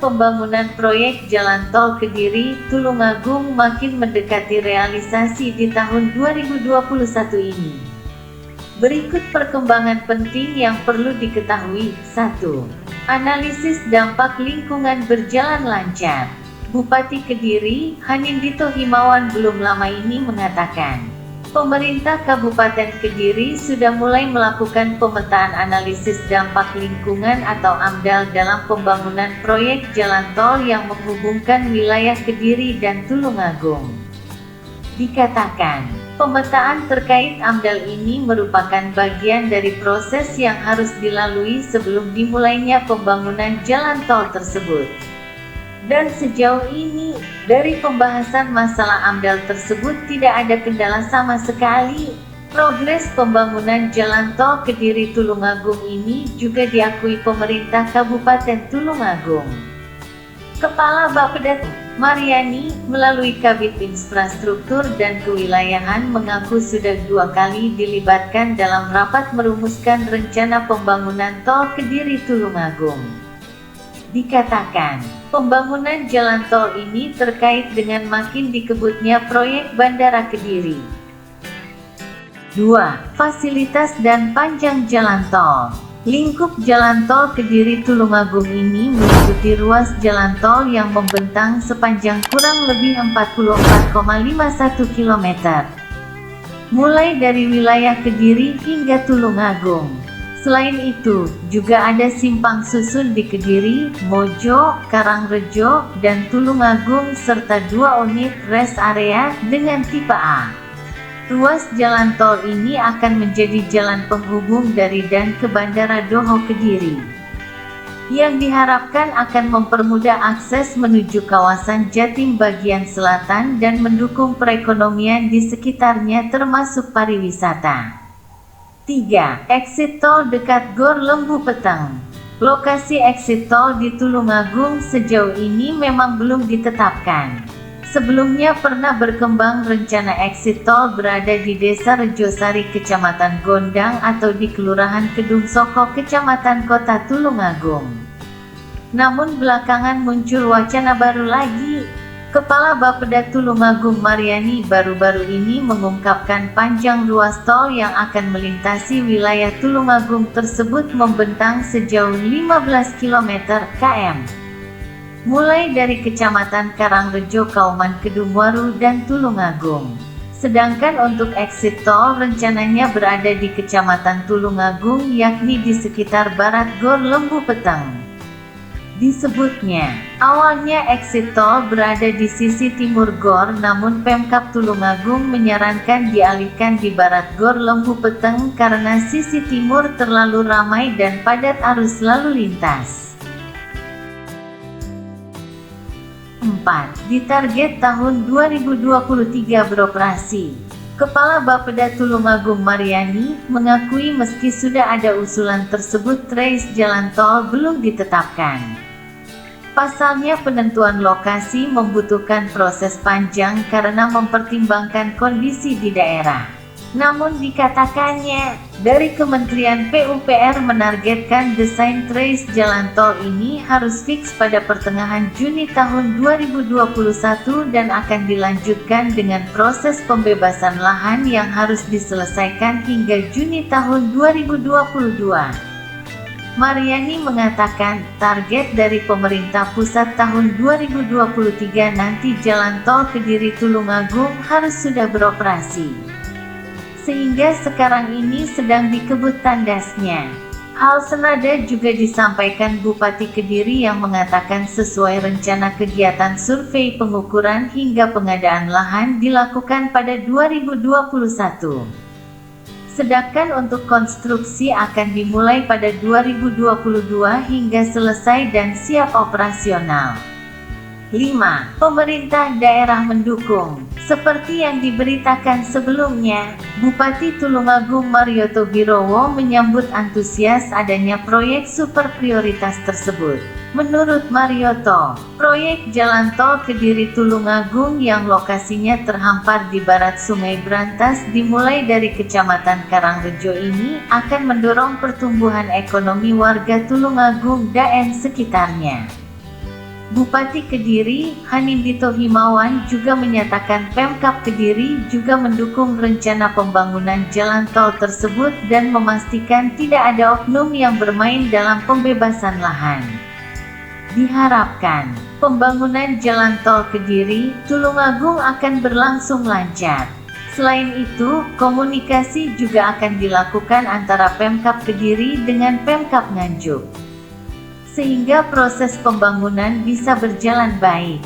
pembangunan proyek Jalan Tol Kediri, Tulungagung makin mendekati realisasi di tahun 2021 ini. Berikut perkembangan penting yang perlu diketahui. 1. Analisis dampak lingkungan berjalan lancar. Bupati Kediri, Hanindito Himawan belum lama ini mengatakan, pemerintah Kabupaten Kediri sudah mulai melakukan pemetaan analisis dampak lingkungan atau AMDAL dalam pembangunan proyek jalan tol yang menghubungkan wilayah Kediri dan Tulungagung. Dikatakan, pemetaan terkait AMDAL ini merupakan bagian dari proses yang harus dilalui sebelum dimulainya pembangunan jalan tol tersebut. Dan sejauh ini, dari pembahasan masalah AMDAL tersebut tidak ada kendala sama sekali. Progres pembangunan jalan tol Kediri Tulungagung ini juga diakui pemerintah Kabupaten Tulungagung. Kepala Bapeda Mariani, melalui Kabid Infrastruktur dan Kewilayahan mengaku sudah 2 kali dilibatkan dalam rapat merumuskan rencana pembangunan tol Kediri Tulungagung. Dikatakan, pembangunan jalan tol ini terkait dengan makin dikebutnya proyek Bandara Kediri. 2. Fasilitas dan panjang jalan tol. Lingkup jalan tol Kediri Tulungagung ini meliputi ruas jalan tol yang membentang sepanjang kurang lebih 44,51 km. Mulai dari wilayah Kediri hingga Tulungagung. Selain itu, juga ada simpang susun di Kediri, Mojo, Karangrejo, dan Tulungagung serta 2 unit rest area dengan tipe A. Ruas jalan tol ini akan menjadi jalan penghubung dari dan ke Bandara Doho Kediri, yang diharapkan akan mempermudah akses menuju kawasan Jatim bagian selatan dan mendukung perekonomian di sekitarnya termasuk pariwisata. 3. Exit tol dekat Gor Lembu Peteng. Lokasi exit tol di Tulungagung sejauh ini memang belum ditetapkan. Sebelumnya pernah berkembang rencana exit tol berada di Desa Rejosari Kecamatan Gondang atau di Kelurahan Kedung Soko Kecamatan Kota Tulungagung. Namun belakangan muncul wacana baru lagi. Kepala Bapeda Tulungagung Mariani baru-baru ini mengungkapkan panjang ruas tol yang akan melintasi wilayah Tulungagung tersebut membentang sejauh 15 km, mulai dari Kecamatan Karangrejo, Kauman Kedungwaru, dan Tulungagung. Sedangkan untuk exit tol rencananya berada di Kecamatan Tulungagung yakni di sekitar barat Gor Lembu Peteng. Disebutnya, awalnya exit tol berada di sisi timur Gor, namun Pemkab Tulungagung menyarankan dialihkan di barat Gor Lembu Peteng karena sisi timur terlalu ramai dan padat arus lalu lintas. 4. Ditarget tahun 2023 beroperasi. Kepala Bapeda Tulungagung Mariani mengakui meski sudah ada usulan tersebut, trace jalan tol belum ditetapkan. Pasalnya penentuan lokasi membutuhkan proses panjang karena mempertimbangkan kondisi di daerah. Namun dikatakannya, dari Kementerian PUPR menargetkan desain trace jalan tol ini harus fix pada pertengahan Juni tahun 2021 dan akan dilanjutkan dengan proses pembebasan lahan yang harus diselesaikan hingga Juni tahun 2022. Mariani mengatakan, target dari pemerintah pusat tahun 2023 nanti jalan tol Kediri Tulungagung harus sudah beroperasi. Sehingga sekarang ini sedang dikebut tandasnya. Hal senada juga disampaikan Bupati Kediri yang mengatakan sesuai rencana kegiatan survei pengukuran hingga pengadaan lahan dilakukan pada 2021. Sedangkan untuk konstruksi akan dimulai pada 2022 hingga selesai dan siap operasional. 5. Pemerintah daerah mendukung. Seperti yang diberitakan sebelumnya, Bupati Tulungagung Marioto Birowo menyambut antusias adanya proyek super prioritas tersebut. Menurut Marioto, proyek jalan tol Kediri Tulungagung yang lokasinya terhampar di barat Sungai Brantas dimulai dari Kecamatan Karangrejo ini akan mendorong pertumbuhan ekonomi warga Tulungagung dan sekitarnya. Bupati Kediri, Hanindito Himawan juga menyatakan Pemkab Kediri juga mendukung rencana pembangunan jalan tol tersebut dan memastikan tidak ada oknum yang bermain dalam pembebasan lahan. Diharapkan, pembangunan jalan tol Kediri, Tulungagung akan berlangsung lancar. Selain itu, komunikasi juga akan dilakukan antara Pemkab Kediri dengan Pemkab Nganjuk, sehingga proses pembangunan bisa berjalan baik.